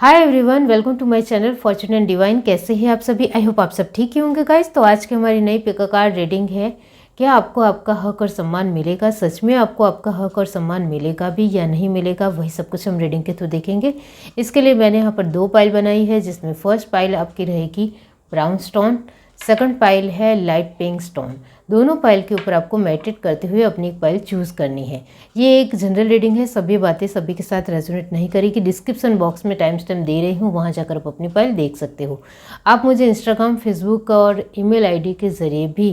Hi everyone, welcome to my channel fortune and divine. कैसे हैं आप सभी? आई होप आप सब ठीक ही होंगे गाइस। तो आज की हमारी नई पिक कार्ड रीडिंग है। क्या आपको आपका हक और सम्मान मिलेगा? सच में आपको आपका हक और सम्मान मिलेगा भी या नहीं मिलेगा, वही सब कुछ हम रीडिंग के थ्रू देखेंगे। इसके लिए मैंने यहाँ पर 2 पाइल बनाई है, जिसमें फर्स्ट पाइल आपकी रहेगी ब्राउन स्टोन, सेकंड पाइल है लाइट पिंक स्टोन। दोनों पाइल के ऊपर आपको मेडिटेट करते हुए अपनी एक पाइल चूज़ करनी है। ये एक जनरल रीडिंग है, सभी बातें सभी के साथ रेजोनेट नहीं करेगी। डिस्क्रिप्शन बॉक्स में टाइम स्टैम्प दे रही हूँ, वहाँ जाकर आप अपनी पाइल देख सकते हो। आप मुझे इंस्टाग्राम, फेसबुक और ईमेल आईडी के ज़रिए भी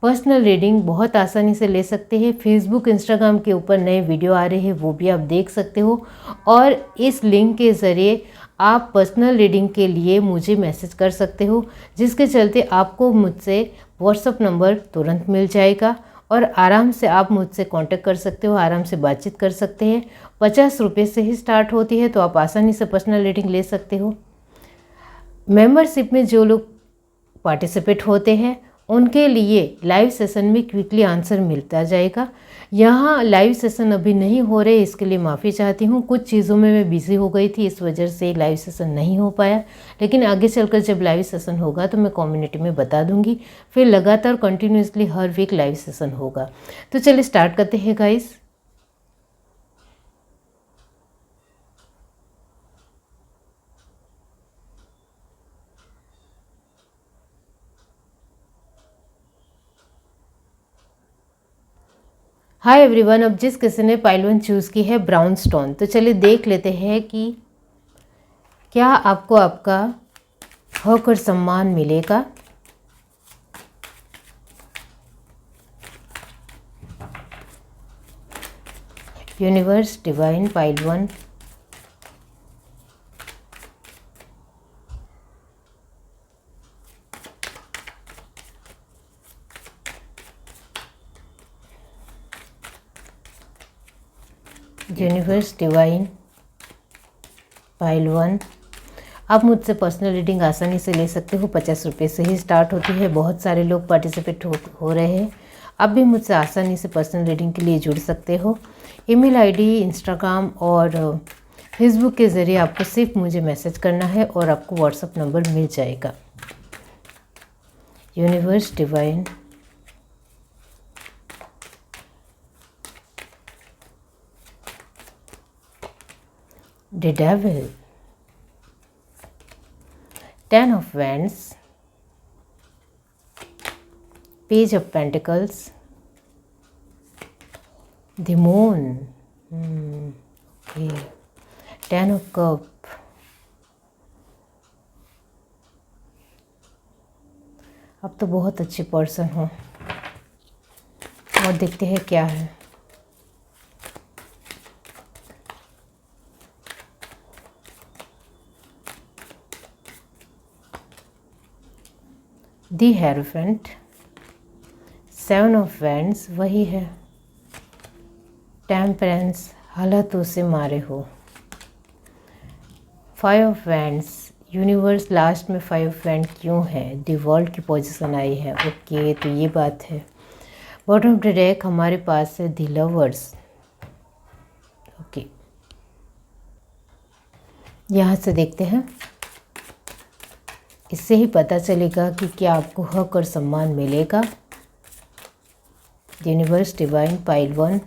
पर्सनल रीडिंग बहुत आसानी से ले सकते हैं। फेसबुक, इंस्टाग्राम के ऊपर नए वीडियो आ रहे हैं, वो भी आप देख सकते हो। और इस लिंक के ज़रिए आप पर्सनल रीडिंग के लिए मुझे मैसेज कर सकते हो, जिसके चलते आपको मुझसे व्हाट्सअप नंबर तुरंत मिल जाएगा और आराम से आप मुझसे कांटेक्ट कर सकते हो, आराम से बातचीत कर सकते हैं। 50 रुपये से ही स्टार्ट होती है, तो आप आसानी से पर्सनल रीडिंग ले सकते हो। मेंबरशिप में जो लोग पार्टिसिपेट होते हैं उनके लिए लाइव सेशन में क्विकली आंसर मिलता जाएगा। यहाँ लाइव सेशन अभी नहीं हो रहे, इसके लिए माफ़ी चाहती हूँ। कुछ चीज़ों में मैं बिज़ी हो गई थी, इस वजह से लाइव सेशन नहीं हो पाया। लेकिन आगे चलकर जब लाइव सेशन होगा तो मैं कम्युनिटी में बता दूँगी। फिर लगातार कंटिन्यूसली हर वीक लाइव सेशन होगा। तो चलिए स्टार्ट करते हैं गाइस। हाय एवरीवन, अब जिस किसी ने पाइल 1 चूज़ की है ब्राउन स्टोन, तो चलिए देख लेते हैं कि क्या आपको आपका हक और सम्मान मिलेगा। Universe, divine, pile 1। Universe, divine, pile 1। आप मुझसे पर्सनल रीडिंग आसानी से ले सकते हो। 50 रुपये से ही स्टार्ट होती है। बहुत सारे लोग पार्टिसिपेट हो रहे हैं। आप भी मुझसे आसानी से पर्सनल रीडिंग के लिए जुड़ सकते हो। ईमेल आईडी, इंस्टाग्राम और फेसबुक के ज़रिए आपको सिर्फ मुझे मैसेज करना है और आपको व्हाट्सएप नंबर मिल जाएगा। Universe, divine, the devil, 10 of Wands, Page of Pentacles, the Moon, okay, 10 of Cup, अब तो बहुत अच्छे पर्सन हो। और देखते हैं क्या है। दी हेरोफेंट, 7 ऑफ वैंड्स, वही है। टेम्परेंस, हालातों से मारे हो। 5 ऑफ वैंड्स, यूनिवर्स, लास्ट में 5 ऑफ वैंड क्यों है? दी वर्ल्ड की पोजीशन आई है। ओके, तो ये बात है। बॉटम ऑफ द डेक हमारे पास है दी लवर्स। ओके, यहाँ से देखते हैं। इससे ही पता चलेगा कि क्या आपको हक और सम्मान मिलेगा। Universe, divine, pile 1।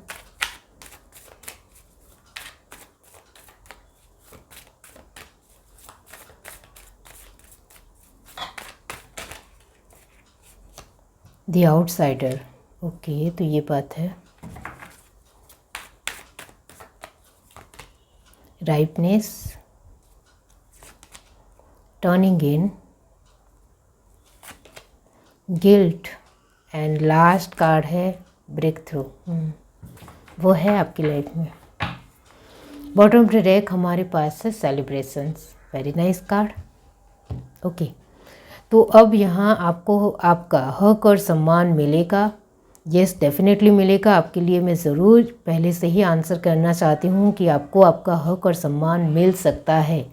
The outsider. Okay, तो ये बात है। Ripeness, turning in, guilt and last card है ब्रेक थ्रू। वो है आपकी लाइफ में। बॉटम ऑफ द डेक हमारे पास है celebrations. Very nice card. Okay, तो अब यहाँ आपको आपका हक और सम्मान मिलेगा। यस, डेफिनेटली मिलेगा। आपके लिए मैं ज़रूर पहले से ही आंसर करना चाहती हूँ कि आपको आपका हक और सम्मान मिल सकता है,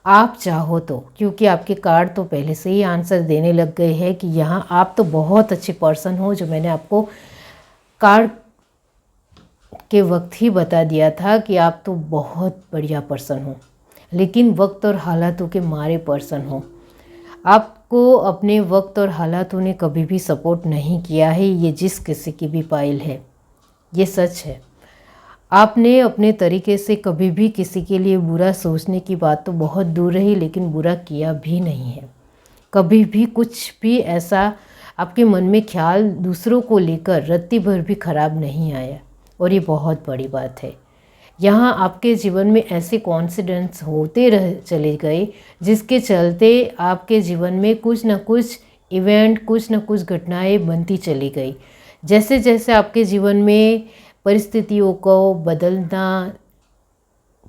आप चाहो तो। क्योंकि आपके कार्ड तो पहले से ही आंसर देने लग गए हैं कि यहाँ आप तो बहुत अच्छे पर्सन हो, जो मैंने आपको कार्ड के वक्त ही बता दिया था कि आप तो बहुत बढ़िया पर्सन हो। लेकिन वक्त और हालातों के मारे पर्सन हो। आपको अपने वक्त और हालातों ने कभी भी सपोर्ट नहीं किया है, ये जिस किसी की भी पाइल है, ये सच है। आपने अपने तरीके से कभी भी किसी के लिए बुरा सोचने की बात तो बहुत दूर रही, लेकिन बुरा किया भी नहीं है। कभी भी कुछ भी ऐसा आपके मन में ख्याल दूसरों को लेकर रत्ती भर भी खराब नहीं आया, और ये बहुत बड़ी बात है। यहाँ आपके जीवन में ऐसे कॉन्सिडेंस होते रह चले गए जिसके चलते आपके जीवन में कुछ ना कुछ इवेंट, कुछ ना कुछ घटनाएं बनती चली गई। जैसे जैसे आपके जीवन में परिस्थितियों को बदलना,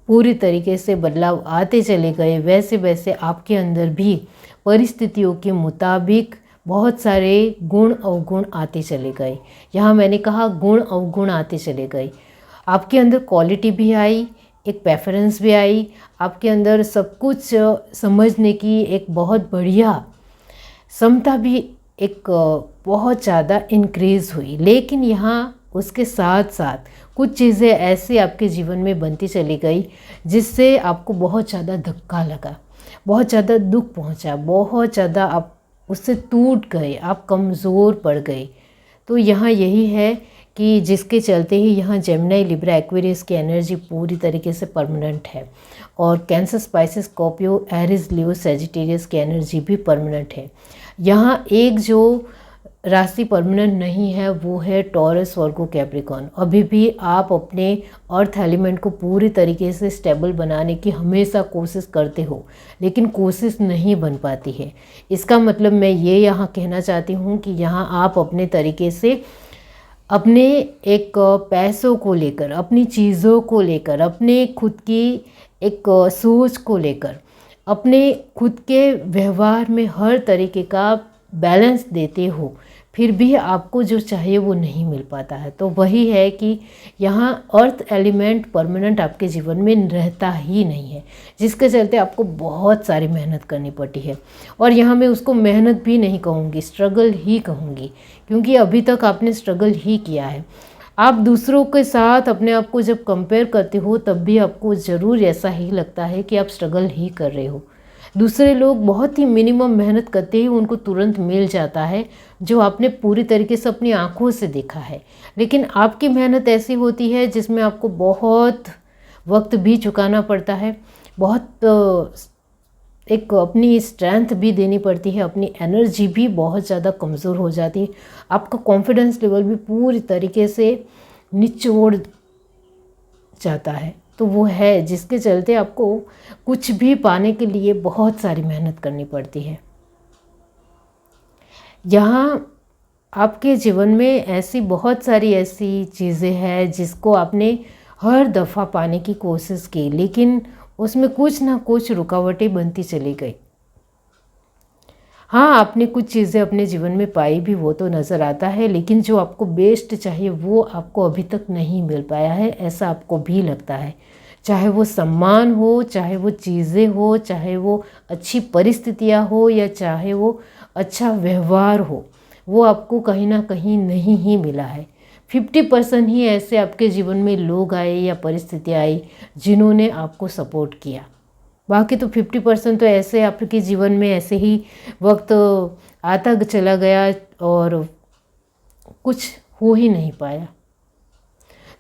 पूरी तरीके से बदलाव आते चले गए, वैसे वैसे आपके अंदर भी परिस्थितियों के मुताबिक बहुत सारे गुण अवगुण आते चले गए। यहाँ मैंने कहा गुण अवगुण आते चले गए। आपके अंदर क्वालिटी भी आई, एक प्रेफरेंस भी आई, आपके अंदर सब कुछ समझने की एक बहुत बढ़िया क्षमता भी एक बहुत ज़्यादा इंक्रीज़ हुई। लेकिन यहाँ उसके साथ साथ कुछ चीज़ें ऐसी आपके जीवन में बनती चली गई जिससे आपको बहुत ज़्यादा धक्का लगा, बहुत ज़्यादा दुख पहुँचा, बहुत ज़्यादा आप उससे टूट गए, आप कमज़ोर पड़ गए। तो यहाँ यही है कि जिसके चलते ही यहाँ जेमिनी, लिब्रा, एक्वेरियस की एनर्जी पूरी तरीके से परमानेंट है, और कैंसर, स्पाइसेस, स्कॉर्पियो, एरीज, लियो, सैजिटेरियस की एनर्जी भी परमानेंट है। यहाँ एक जो राशि परमानेंट नहीं है वो है टॉरस, वर्गो, कैप्रिकॉर्न। अभी भी आप अपने अर्थ एलिमेंट को पूरी तरीके से स्टेबल बनाने की हमेशा कोशिश करते हो, लेकिन कोशिश नहीं बन पाती है। इसका मतलब मैं ये यहाँ कहना चाहती हूँ कि यहाँ आप अपने तरीके से अपने एक पैसों को लेकर, अपनी चीज़ों को लेकर, अपने खुद की एक सोच को लेकर, अपने खुद के व्यवहार में हर तरीके का बैलेंस देते हो, फिर भी आपको जो चाहिए वो नहीं मिल पाता है। तो वही है कि यहाँ अर्थ एलिमेंट परमानेंट आपके जीवन में रहता ही नहीं है, जिसके चलते आपको बहुत सारी मेहनत करनी पड़ती है। और यहाँ मैं उसको मेहनत भी नहीं कहूँगी, स्ट्रगल ही कहूँगी, क्योंकि अभी तक आपने स्ट्रगल ही किया है। आप दूसरों के साथ अपने आप को जब कंपेयर करते हो तब भी आपको ज़रूर ऐसा ही लगता है कि आप स्ट्रगल ही कर रहे हो। दूसरे लोग बहुत ही मिनिमम मेहनत करते ही उनको तुरंत मिल जाता है, जो आपने पूरी तरीके से अपनी आंखों से देखा है। लेकिन आपकी मेहनत ऐसी होती है जिसमें आपको बहुत वक्त भी चुकाना पड़ता है, बहुत एक अपनी स्ट्रेंथ भी देनी पड़ती है, अपनी एनर्जी भी बहुत ज़्यादा कमज़ोर हो जाती है, आपका कॉन्फिडेंस लेवल भी पूरी तरीके से निचोड़ जाता है। तो वो है जिसके चलते आपको कुछ भी पाने के लिए बहुत सारी मेहनत करनी पड़ती है। यहाँ आपके जीवन में ऐसी बहुत सारी ऐसी चीज़ें हैं जिसको आपने हर दफ़ा पाने की कोशिश की, लेकिन उसमें कुछ ना कुछ रुकावटें बनती चली गई। हाँ, आपने कुछ चीज़ें अपने जीवन में पाई भी, वो तो नज़र आता है, लेकिन जो आपको बेस्ट चाहिए वो आपको अभी तक नहीं मिल पाया है, ऐसा आपको भी लगता है। चाहे वो सम्मान हो, चाहे वो चीज़ें हो, चाहे वो अच्छी परिस्थितियाँ हो, या चाहे वो अच्छा व्यवहार हो, वो आपको कहीं ना कहीं नहीं ही मिला है। 50% ही ऐसे आपके जीवन में लोग आए या परिस्थितियाँ आई जिन्होंने आपको सपोर्ट किया। बाकी तो 50% तो ऐसे आपके जीवन में ऐसे ही वक्त आता चला गया और कुछ हो ही नहीं पाया।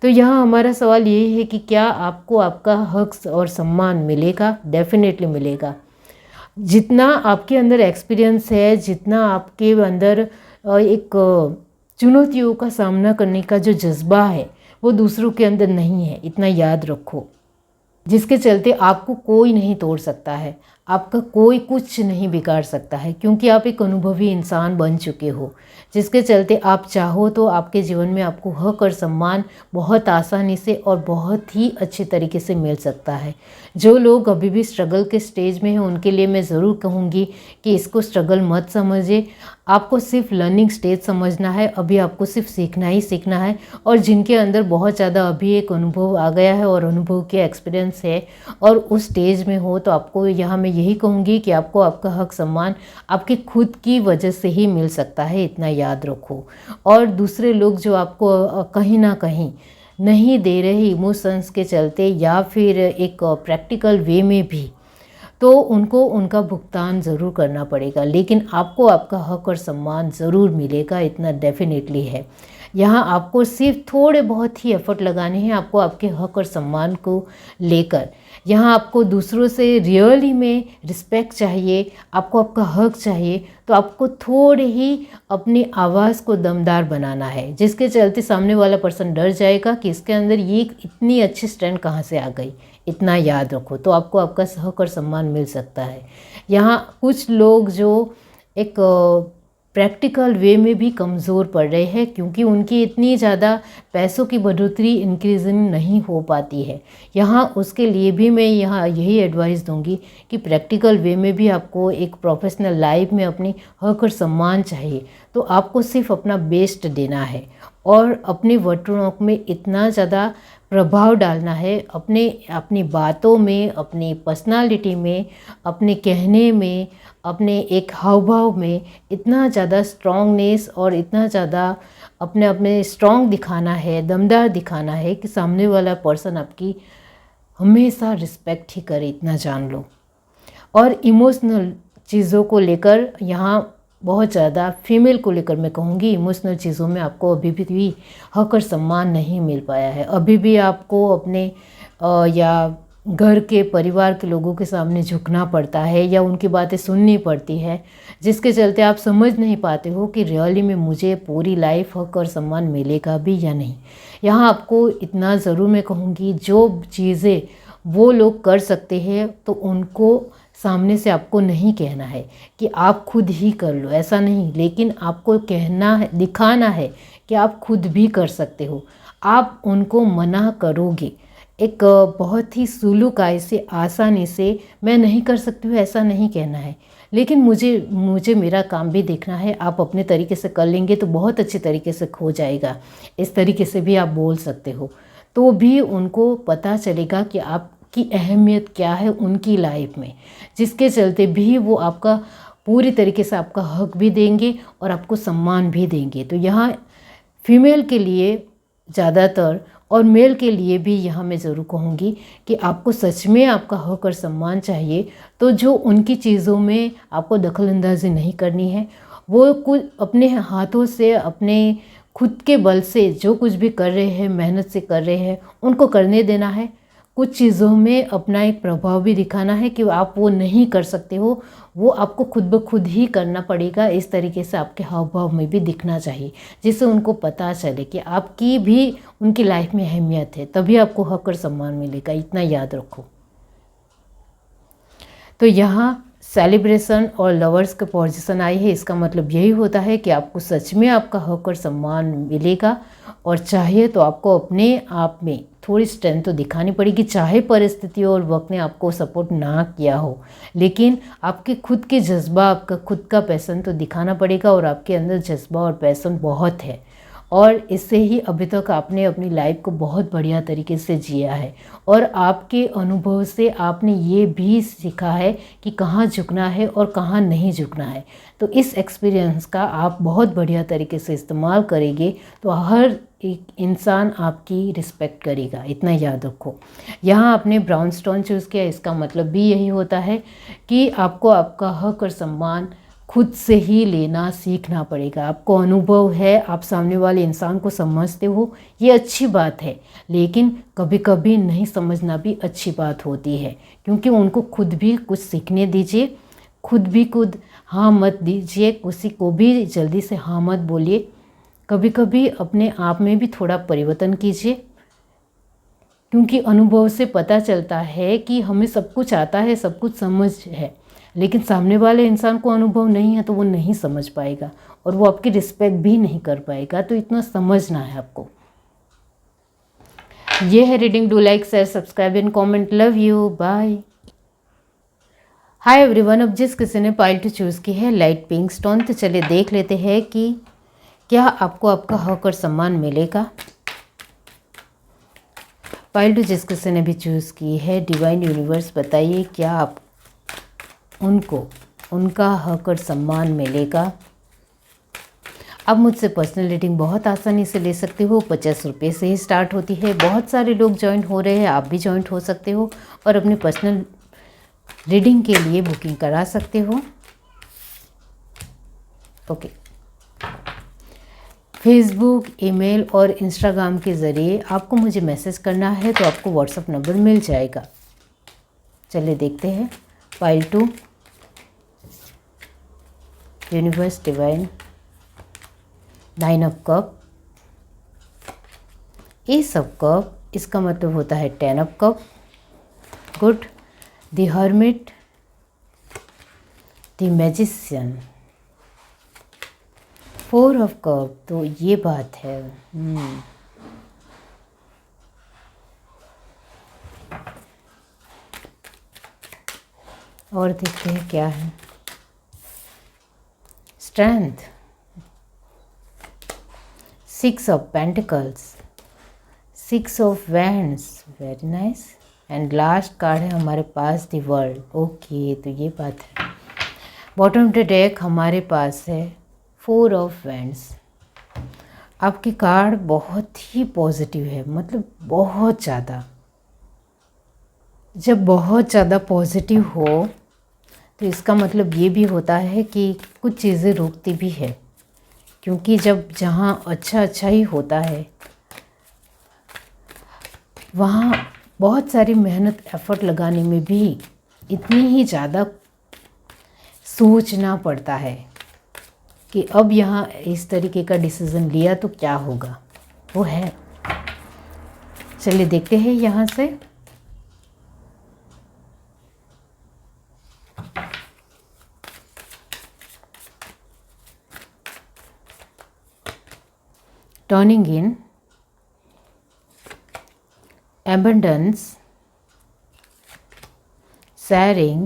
तो यहाँ हमारा सवाल यही है कि क्या आपको आपका हक और सम्मान मिलेगा? डेफिनेटली मिलेगा। जितना आपके अंदर एक्सपीरियंस है, जितना आपके अंदर एक चुनौतियों का सामना करने का जो जज्बा है वो दूसरों के अंदर नहीं है, इतना याद रखो। जिसके चलते आपको कोई नहीं तोड़ सकता है, आपका कोई कुछ नहीं बिगाड़ सकता है, क्योंकि आप एक अनुभवी इंसान बन चुके हो। जिसके चलते आप चाहो तो आपके जीवन में आपको हक और सम्मान बहुत आसानी से और बहुत ही अच्छे तरीके से मिल सकता है। जो लोग अभी भी स्ट्रगल के स्टेज में हैं उनके लिए मैं ज़रूर कहूँगी कि इसको स्ट्रगल मत समझिए, आपको सिर्फ लर्निंग स्टेज समझना है। अभी आपको सिर्फ सीखना ही सीखना है। और जिनके अंदर बहुत ज़्यादा अभी एक अनुभव आ गया है और अनुभव के एक्सपीरियंस है और उस स्टेज में हो, तो आपको यहाँ मैं यही कहूँगी कि आपको आपका हक सम्मान आपके खुद की वजह से ही मिल सकता है, इतना याद रखो। और दूसरे लोग जो आपको कहीं ना कहीं नहीं दे रहे इमोशंस के चलते या फिर एक प्रैक्टिकल वे में भी, तो उनको उनका भुगतान ज़रूर करना पड़ेगा। लेकिन आपको आपका हक और सम्मान ज़रूर मिलेगा, इतना डेफिनेटली है। यहाँ आपको सिर्फ थोड़े बहुत ही एफर्ट लगाने हैं आपको आपके हक और सम्मान को लेकर। यहाँ आपको दूसरों से रियली में रिस्पेक्ट चाहिए, आपको आपका हक चाहिए, तो आपको थोड़े ही अपनी आवाज़ को दमदार बनाना है, जिसके चलते सामने वाला पर्सन डर जाएगा कि इसके अंदर ये इतनी अच्छी स्ट्रेंथ कहाँ से आ गई। इतना याद रखो, तो आपको आपका हक और सम्मान मिल सकता है। यहाँ कुछ लोग जो एक प्रैक्टिकल वे में भी कमज़ोर पड़ रहे हैं, क्योंकि उनकी इतनी ज़्यादा पैसों की बढ़ोतरी इंक्रीजिंग नहीं हो पाती है। यहाँ उसके लिए भी मैं यहाँ यही एडवाइस दूंगी कि प्रैक्टिकल वे में भी आपको एक प्रोफेशनल लाइफ में अपनी हक और सम्मान चाहिए, तो आपको सिर्फ अपना बेस्ट देना है और अपने वर्तणुक में इतना ज़्यादा प्रभाव डालना है, अपनी बातों में, अपनी पर्सनालिटी में, अपने कहने में, अपने एक हाव भाव में इतना ज़्यादा स्ट्रॉन्गनेस और इतना ज़्यादा अपने स्ट्रॉन्ग दिखाना है, दमदार दिखाना है कि सामने वाला पर्सन आपकी हमेशा रिस्पेक्ट ही करे, इतना जान लो। और इमोशनल चीज़ों को लेकर यहाँ बहुत ज़्यादा फीमेल को लेकर मैं कहूँगी, इमोशनल चीज़ों में आपको अभी भी हक और सम्मान नहीं मिल पाया है। अभी भी आपको अपने या घर के परिवार के लोगों के सामने झुकना पड़ता है या उनकी बातें सुननी पड़ती है, जिसके चलते आप समझ नहीं पाते हो कि रियली में मुझे पूरी लाइफ हक और सम्मान मिलेगा भी या नहीं। यहाँ आपको इतना ज़रूर मैं कहूँगी, जो चीज़ें वो लोग कर सकते हैं तो उनको सामने से आपको नहीं कहना है कि आप खुद ही कर लो, ऐसा नहीं, लेकिन आपको कहना है, दिखाना है कि आप खुद भी कर सकते हो। आप उनको मना करोगे एक बहुत ही सुलूकाई से, आसानी से, मैं नहीं कर सकती हूँ ऐसा नहीं कहना है, लेकिन मुझे मेरा काम भी देखना है, आप अपने तरीके से कर लेंगे तो बहुत अच्छे तरीके से हो जाएगा, इस तरीके से भी आप बोल सकते हो। तो भी उनको पता चलेगा कि आपकी अहमियत क्या है उनकी लाइफ में, जिसके चलते भी वो आपका पूरी तरीके से आपका हक भी देंगे और आपको सम्मान भी देंगे। तो यहाँ फीमेल के लिए ज़्यादातर और मेल के लिए भी यहाँ मैं ज़रूर कहूँगी कि आपको सच में आपका हक और सम्मान चाहिए, तो जो उनकी चीज़ों में आपको दखलंदाजी नहीं करनी है, वो कुछ अपने हाथों से, अपने खुद के बल से जो कुछ भी कर रहे हैं, मेहनत से कर रहे हैं, उनको करने देना है। कुछ चीज़ों में अपना एक प्रभाव भी दिखाना है कि आप वो नहीं कर सकते हो, वो आपको खुद ब खुद ही करना पड़ेगा। इस तरीके से आपके हाव भाव में भी दिखना चाहिए, जिससे उनको पता चले कि आपकी भी उनकी लाइफ में अहमियत है, तभी आपको हक और सम्मान मिलेगा, इतना याद रखो। तो यहाँ सेलिब्रेशन और लवर्स का पोजीशन आई है, इसका मतलब यही होता है कि आपको सच में आपका हक और सम्मान मिलेगा, और चाहिए तो आपको अपने आप में थोड़ी स्ट्रेंथ तो दिखानी पड़ेगी, चाहे परिस्थितियों और वक्त ने आपको सपोर्ट ना किया हो, लेकिन आपके खुद के जज्बा, आपका खुद का पैशन तो दिखाना पड़ेगा, और आपके अंदर जज्बा और पैशन बहुत है, और इससे ही अभी तक आपने अपनी लाइफ को बहुत बढ़िया तरीके से जिया है, और आपके अनुभव से आपने ये भी सीखा है कि कहाँ झुकना है और कहाँ नहीं झुकना है। तो इस एक्सपीरियंस का आप बहुत बढ़िया तरीके से इस्तेमाल करेंगे तो हर एक इंसान आपकी रिस्पेक्ट करेगा, इतना याद रखो। यहाँ आपने ब्राउन स्टोन चूज़ किया, इसका मतलब भी यही होता है कि आपको आपका हक और सम्मान खुद से ही लेना सीखना पड़ेगा। आपको अनुभव है, आप सामने वाले इंसान को समझते हो, ये अच्छी बात है, लेकिन कभी कभी नहीं समझना भी अच्छी बात होती है, क्योंकि उनको खुद भी कुछ सीखने दीजिए, खुद हाँ मत दीजिए, किसी को भी जल्दी से हाँ मत बोलिए। कभी कभी अपने आप में भी थोड़ा परिवर्तन कीजिए, क्योंकि अनुभव से पता चलता है कि हमें सब कुछ आता है, सब कुछ समझ है, लेकिन सामने वाले इंसान को अनुभव नहीं है तो वो नहीं समझ पाएगा और वो आपकी रिस्पेक्ट भी नहीं कर पाएगा। तो इतना समझना है आपको। ये है reading. Do like, share, subscribe and comment. Love you, bye. Hi everyone. अब जिस किसी ने पाइल टू चूज़ की है लाइट पिंक स्टोन, तो चलिए देख लेते हैं कि क्या आपको आपका हक और सम्मान मिलेगा। पाइल टू जिस किसी ने भी चूज़ की है, डिवाइन यूनिवर्स बताइए क्या आप उनको उनका हक और सम्मान मिलेगा। आप मुझसे पर्सनल रीडिंग बहुत आसानी से ले सकते हो। 50 रुपये से ही स्टार्ट होती है। बहुत सारे लोग ज्वाइन हो रहे हैं, आप भी ज्वाइन हो सकते हो और अपनी पर्सनल रीडिंग के लिए बुकिंग करा सकते हो। ओके, फेसबुक, ईमेल और इंस्टाग्राम के ज़रिए आपको मुझे मैसेज करना है तो आपको व्हाट्सएप नंबर मिल जाएगा। चलिए देखते हैं pile 2, universe divine, 9 of cup, S of cup, इसका मतलब होता है 10 of cup, good, the hermit, the magician, 4 of cup. तो ये बात है। और देखते हैं क्या है। Strength, 6 of pentacles, 6 of wands, very nice. And last card है हमारे पास द वर्ल्ड। ओके, तो ये बात है। बॉटम ऑफ द डेक हमारे पास है 4 ऑफ वैंड्स। आपकी कार्ड बहुत ही पॉजिटिव है, मतलब बहुत ज़्यादा। जब बहुत ज़्यादा पॉजिटिव हो तो इसका मतलब ये भी होता है कि कुछ चीज़ें रोकती भी है, क्योंकि जब जहाँ अच्छा ही होता है वहाँ बहुत सारी मेहनत एफर्ट लगाने में भी इतनी ही ज़्यादा सोचना पड़ता है कि अब यहाँ इस तरीके का डिसीज़न लिया तो क्या होगा, वो है। चलिए देखते हैं यहाँ से। टर्निंग इन, abundance, sharing,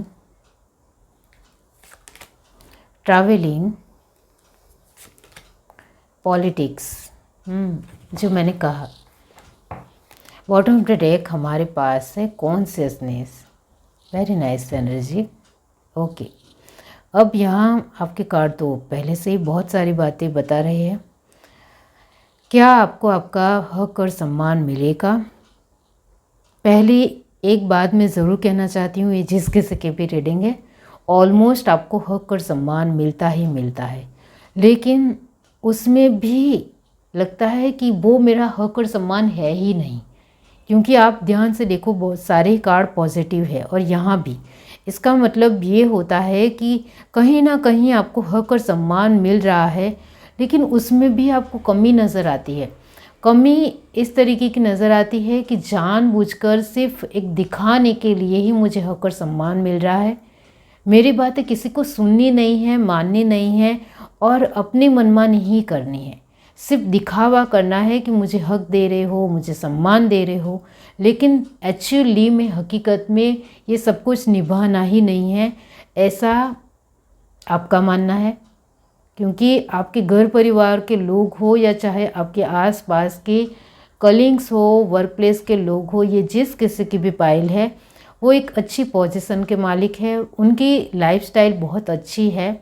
traveling, पॉलिटिक्स, जो मैंने कहा। बॉटम ऑफ द डेक हमारे पास है consciousness, very nice energy. Okay, अब यहाँ आपके कार्ड तो पहले से ही बहुत सारी बातें बता रहे हैं। क्या आपको आपका हक और सम्मान मिलेगा? पहले एक बात मैं ज़रूर कहना चाहती हूँ, ये जिस किसी की भी रीडिंग है, ऑलमोस्ट आपको हक और सम्मान मिलता ही मिलता है, लेकिन उसमें भी लगता है कि वो मेरा हक और सम्मान है ही नहीं, क्योंकि आप ध्यान से देखो बहुत सारे कार्ड पॉजिटिव है और यहाँ भी। इसका मतलब ये होता है कि कहीं ना कहीं आपको हक और सम्मान मिल रहा है, लेकिन उसमें भी आपको कमी नज़र आती है। कमी इस तरीके की नज़र आती है कि जानबूझकर सिर्फ एक दिखाने के लिए ही मुझे हक और सम्मान मिल रहा है। मेरी बातें किसी को सुननी नहीं है, माननी नहीं है और अपनी मनमानी ही करनी है। सिर्फ दिखावा करना है कि मुझे हक दे रहे हो, मुझे सम्मान दे रहे हो, लेकिन एक्चुअली में हकीकत में ये सब कुछ निभाना ही नहीं है, ऐसा आपका मानना है। क्योंकि आपके घर परिवार के लोग हो या चाहे आपके आसपास के कलीग्स हो, वर्क प्लेस के लोग हो, ये जिस किसी की भी पाइल है वो एक अच्छी पोजीशन के मालिक है। उनकी लाइफस्टाइल बहुत अच्छी है,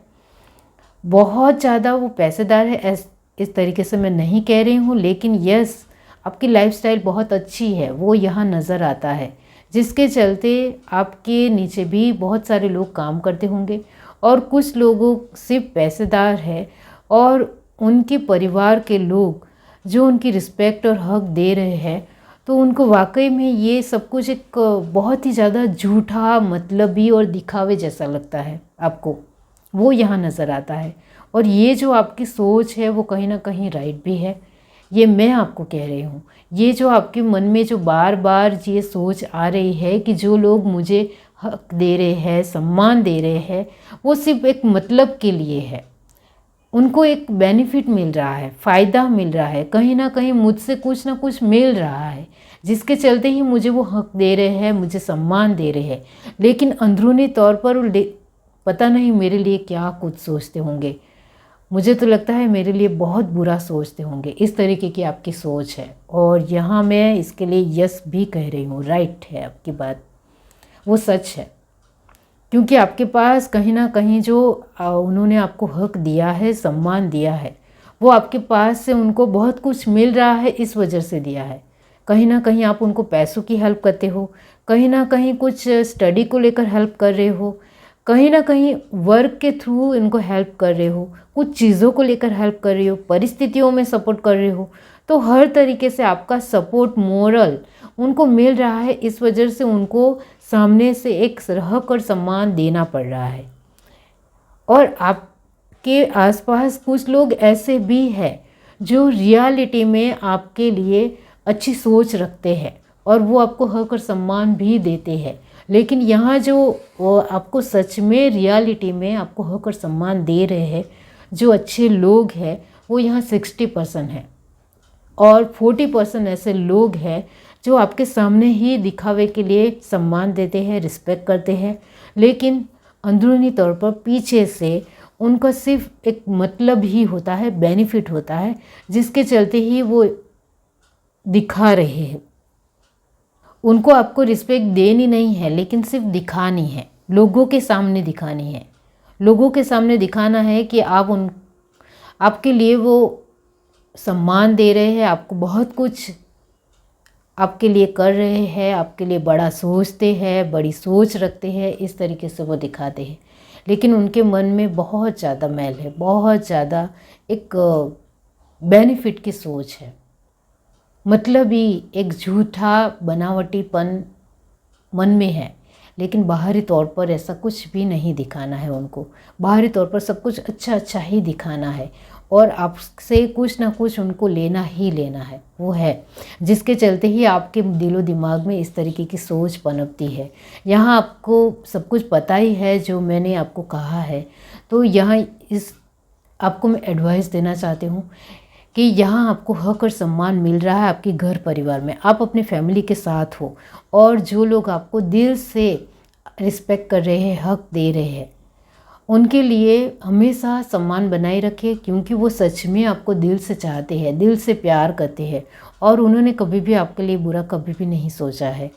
बहुत ज़्यादा वो पैसेदार है, इस तरीके से मैं नहीं कह रही हूँ, लेकिन यस आपकी लाइफस्टाइल बहुत अच्छी है, वो यहाँ नज़र आता है, जिसके चलते आपके नीचे भी बहुत सारे लोग काम करते होंगे और कुछ लोगों सिर्फ पैसेदार है और उनके परिवार के लोग जो उनकी रिस्पेक्ट और हक दे रहे हैं, तो उनको वाकई में ये सब कुछ एक बहुत ही ज़्यादा झूठा, मतलबी और दिखावे जैसा लगता है आपको, वो यहाँ नज़र आता है। और ये जो आपकी सोच है वो कहीं ना कहीं राइट भी है, ये मैं आपको कह रही हूँ। ये जो आपके मन में जो बार बार ये सोच आ रही है कि जो लोग मुझे हक दे रहे हैं, सम्मान दे रहे हैं, वो सिर्फ एक मतलब के लिए है, उनको एक बेनिफिट मिल रहा है, फ़ायदा मिल रहा है, कहीं ना कहीं मुझसे कुछ ना कुछ मिल रहा है, जिसके चलते ही मुझे वो हक दे रहे हैं, मुझे सम्मान दे रहे हैं, लेकिन अंदरूनी तौर पर वो पता नहीं मेरे लिए क्या कुछ सोचते होंगे। मुझे तो लगता है मेरे लिए बहुत बुरा सोचते होंगे, इस तरीके की आपकी सोच है। और यहाँ मैं इसके लिए यस भी कह रही हूँ, राइट है आपकी बात, वो सच है। क्योंकि आपके पास कहीं ना कहीं जो उन्होंने आपको हक दिया है, सम्मान दिया है, वो आपके पास से उनको बहुत कुछ मिल रहा है इस वजह से दिया है। कहीं ना कहीं आप उनको पैसों की हेल्प करते हो, कहीं ना कहीं कुछ स्टडी को लेकर हेल्प कर रहे हो, कहीं ना कहीं वर्क के थ्रू इनको हेल्प कर रहे हो, कुछ चीज़ों को लेकर हेल्प कर रहे हो, परिस्थितियों में सपोर्ट कर रहे हो। तो हर तरीके से आपका सपोर्ट मोरल उनको मिल रहा है, इस वजह से उनको सामने से एक हक और सम्मान देना पड़ रहा है। और आपके आसपास कुछ लोग ऐसे भी हैं जो रियलिटी में आपके लिए अच्छी सोच रखते हैं और वो आपको हक और सम्मान भी देते हैं। लेकिन यहाँ जो वो आपको सच में रियलिटी में आपको हक और सम्मान दे रहे हैं, जो अच्छे लोग हैं, वो यहाँ 60% हैं और 40% ऐसे लोग हैं जो आपके सामने ही दिखावे के लिए सम्मान देते हैं, रिस्पेक्ट करते हैं, लेकिन अंदरूनी तौर पर पीछे से उनका सिर्फ एक मतलब ही होता है, बेनिफिट होता है, जिसके चलते ही वो दिखा रहे हैं। उनको आपको रिस्पेक्ट देनी नहीं है, लेकिन सिर्फ दिखानी है, लोगों के सामने दिखानी है। लोगों के सामने दिखाना है कि आपके लिए वो सम्मान दे रहे हैं, आपको बहुत कुछ आपके लिए कर रहे हैं, आपके लिए बड़ा सोचते हैं, बड़ी सोच रखते हैं, इस तरीके से वो दिखाते हैं। लेकिन उनके मन में बहुत ज़्यादा मैल है, बहुत ज़्यादा एक बेनिफिट की सोच है, मतलब ही एक झूठा बनावटीपन मन में है। लेकिन बाहरी तौर पर ऐसा कुछ भी नहीं दिखाना है उनको, बाहरी तौर पर सब कुछ अच्छा अच्छा ही दिखाना है और आपसे कुछ ना कुछ उनको लेना ही लेना है। वो है जिसके चलते ही आपके दिलो दिमाग में इस तरीके की सोच पनपती है। यहाँ आपको सब कुछ पता ही है जो मैंने आपको कहा है, तो यहाँ आपको मैं एडवाइस देना चाहती हूँ कि यहाँ आपको हक और सम्मान मिल रहा है आपके घर परिवार में, आप अपनी फैमिली के साथ हो और जो लोग आपको दिल से रिस्पेक्ट कर रहे हैं, हक दे रहे हैं, उनके लिए हमेशा सम्मान बनाए रखें, क्योंकि वो सच में आपको दिल से चाहते हैं, दिल से प्यार करते हैं और उन्होंने कभी भी आपके लिए बुरा कभी भी नहीं सोचा है।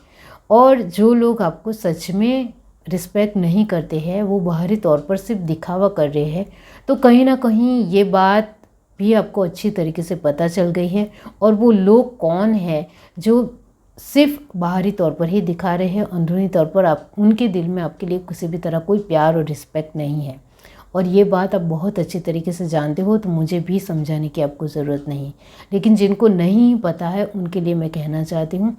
और जो लोग आपको सच में रिस्पेक्ट नहीं करते हैं, वो बाहरी तौर पर सिर्फ दिखावा कर रहे हैं, तो कहीं ना कहीं ये बात भी आपको अच्छी तरीके से पता चल गई है। और वो लोग कौन है जो सिर्फ बाहरी तौर पर ही दिखा रहे हैं, अंदरूनी तौर पर आप उनके दिल में आपके लिए किसी भी तरह कोई प्यार और रिस्पेक्ट नहीं है। और ये बात आप बहुत अच्छी तरीके से जानते हो, तो मुझे भी समझाने की आपको ज़रूरत नहीं। लेकिन जिनको नहीं पता है उनके लिए मैं कहना चाहती हूँ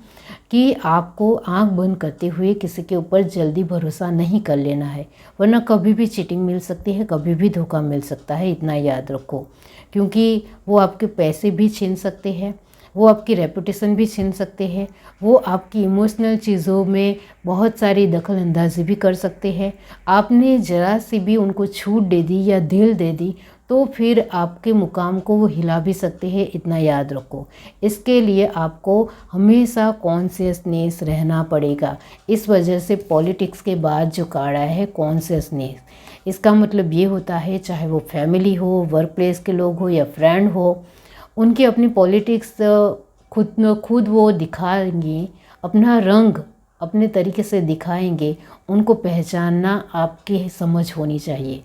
कि आपको आंख बंद करते हुए किसी के ऊपर जल्दी भरोसा नहीं कर लेना है, वरना कभी भी चीटिंग मिल सकती है, कभी भी धोखा मिल सकता है, इतना याद रखो। क्योंकि वो आपके पैसे भी छीन सकते हैं, वो आपकी रेपुटेशन भी छीन सकते हैं, वो आपकी इमोशनल चीज़ों में बहुत सारी दखल अंदाजी भी कर सकते हैं। आपने ज़रा सी भी उनको छूट दे दी या दिल दे दी तो फिर आपके मुकाम को वो हिला भी सकते हैं, इतना याद रखो। इसके लिए आपको हमेशा कॉन्शियसनेस रहना पड़ेगा। इस वजह से पॉलिटिक्स के बाद जो कार्ड आया है कॉन्शियसनेस, इसका मतलब ये होता है चाहे वो फैमिली हो, वर्क प्लेस के लोग हो या फ्रेंड हो, उनकी अपनी पॉलिटिक्स खुद वो दिखाएंगे, अपना रंग अपने तरीके से दिखाएंगे, उनको पहचानना आपकी समझ होनी चाहिए।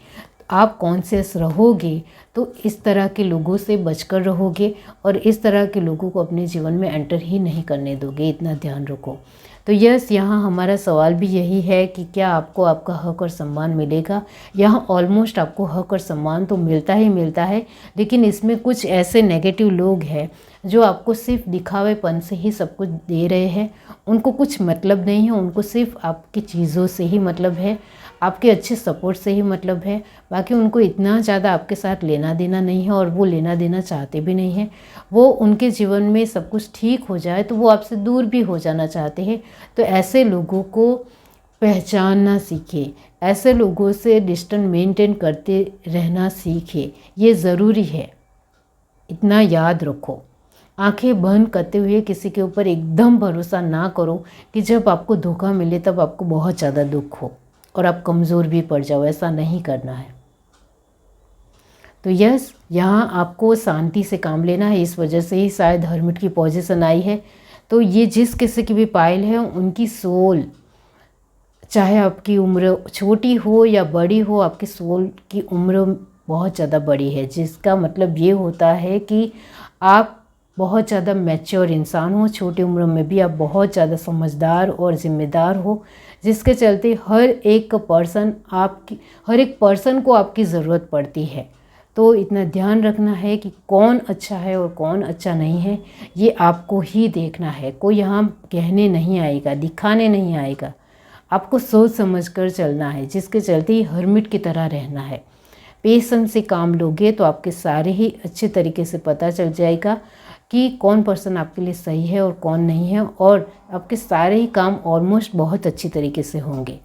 आप कॉन्शियस रहोगे तो इस तरह के लोगों से बचकर रहोगे और इस तरह के लोगों को अपने जीवन में एंटर ही नहीं करने दोगे, इतना ध्यान रखो। तो यस, यहाँ हमारा सवाल भी यही है कि क्या आपको आपका हक और सम्मान मिलेगा। यहाँ ऑलमोस्ट आपको हक और सम्मान तो मिलता ही मिलता है, लेकिन इसमें कुछ ऐसे नेगेटिव लोग हैं जो आपको सिर्फ दिखावेपन से ही सब कुछ दे रहे हैं। उनको कुछ मतलब नहीं है, उनको सिर्फ आपकी चीज़ों से ही मतलब है, आपके अच्छे सपोर्ट से ही मतलब है। बाकी उनको इतना ज़्यादा आपके साथ लेना देना नहीं है और वो लेना देना चाहते भी नहीं हैं। वो उनके जीवन में सब कुछ ठीक हो जाए तो वो आपसे दूर भी हो जाना चाहते हैं। तो ऐसे लोगों को पहचानना सीखें, ऐसे लोगों से डिस्टेंस मेंटेन करते रहना सीखें, ये ज़रूरी है, इतना याद रखो। आंखें बंद करते हुए किसी के ऊपर एकदम भरोसा ना करो कि जब आपको धोखा मिले तब आपको बहुत ज़्यादा दुख हो और आप कमज़ोर भी पड़ जाओ, ऐसा नहीं करना है। तो यस, यहाँ आपको शांति से काम लेना है, इस वजह से ही शायद हर्मिट की पोजीशन आई है। तो ये जिस किसी की भी पाइल है, उनकी सोल, चाहे आपकी उम्र छोटी हो या बड़ी हो, आपकी सोल की उम्र बहुत ज़्यादा बड़ी है, जिसका मतलब ये होता है कि आप बहुत ज़्यादा मैच्योर इंसान हो, छोटी उम्र में भी आप बहुत ज़्यादा समझदार और ज़िम्मेदार हो, जिसके चलते हर एक पर्सन को आपकी ज़रूरत पड़ती है। तो इतना ध्यान रखना है कि कौन अच्छा है और कौन अच्छा नहीं है, ये आपको ही देखना है। कोई यहाँ कहने नहीं आएगा, दिखाने नहीं आएगा, आपको सोच समझ कर चलना है, जिसके चलते हर्मिट की तरह रहना है। पेशेंस से काम लोगे तो आपके सारे ही अच्छे तरीके से पता चल जाएगा कि कौन पर्सन आपके लिए सही है और कौन नहीं है, और आपके सारे ही काम ऑलमोस्ट बहुत अच्छी तरीके से होंगे।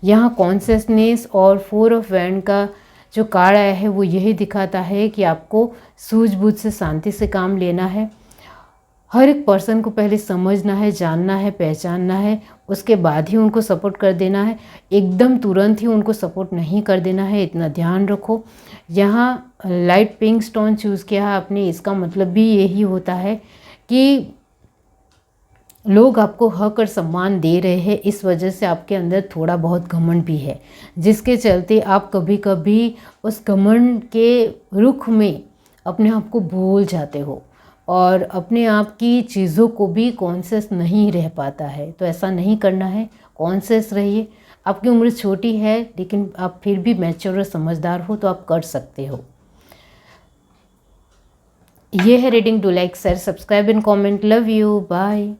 यहाँ कॉन्शियसनेस और 4 ऑफ वैंड का जो कार्ड आया है वो यही दिखाता है कि आपको सूझबूझ से, शांति से काम लेना है। हर एक पर्सन को पहले समझना है, जानना है, पहचानना है, उसके बाद ही उनको सपोर्ट कर देना है। एकदम तुरंत ही उनको सपोर्ट नहीं कर देना है, इतना ध्यान रखो। यहाँ लाइट पिंक स्टोन चूज़ किया है आपने, इसका मतलब भी यही होता है कि लोग आपको हक और सम्मान दे रहे हैं, इस वजह से आपके अंदर थोड़ा बहुत घमंड भी है, जिसके चलते आप कभी कभी उस घमंड के रुख में अपने आप को भूल जाते हो और अपने आप की चीज़ों को भी कॉन्शियस नहीं रह पाता है। तो ऐसा नहीं करना है, कॉन्शियस रहिए। आपकी उम्र छोटी है लेकिन आप फिर भी मैच्योर और समझदार हो, तो आप कर सकते हो। ये है reading. Do like, share, subscribe and comment. Love you, bye.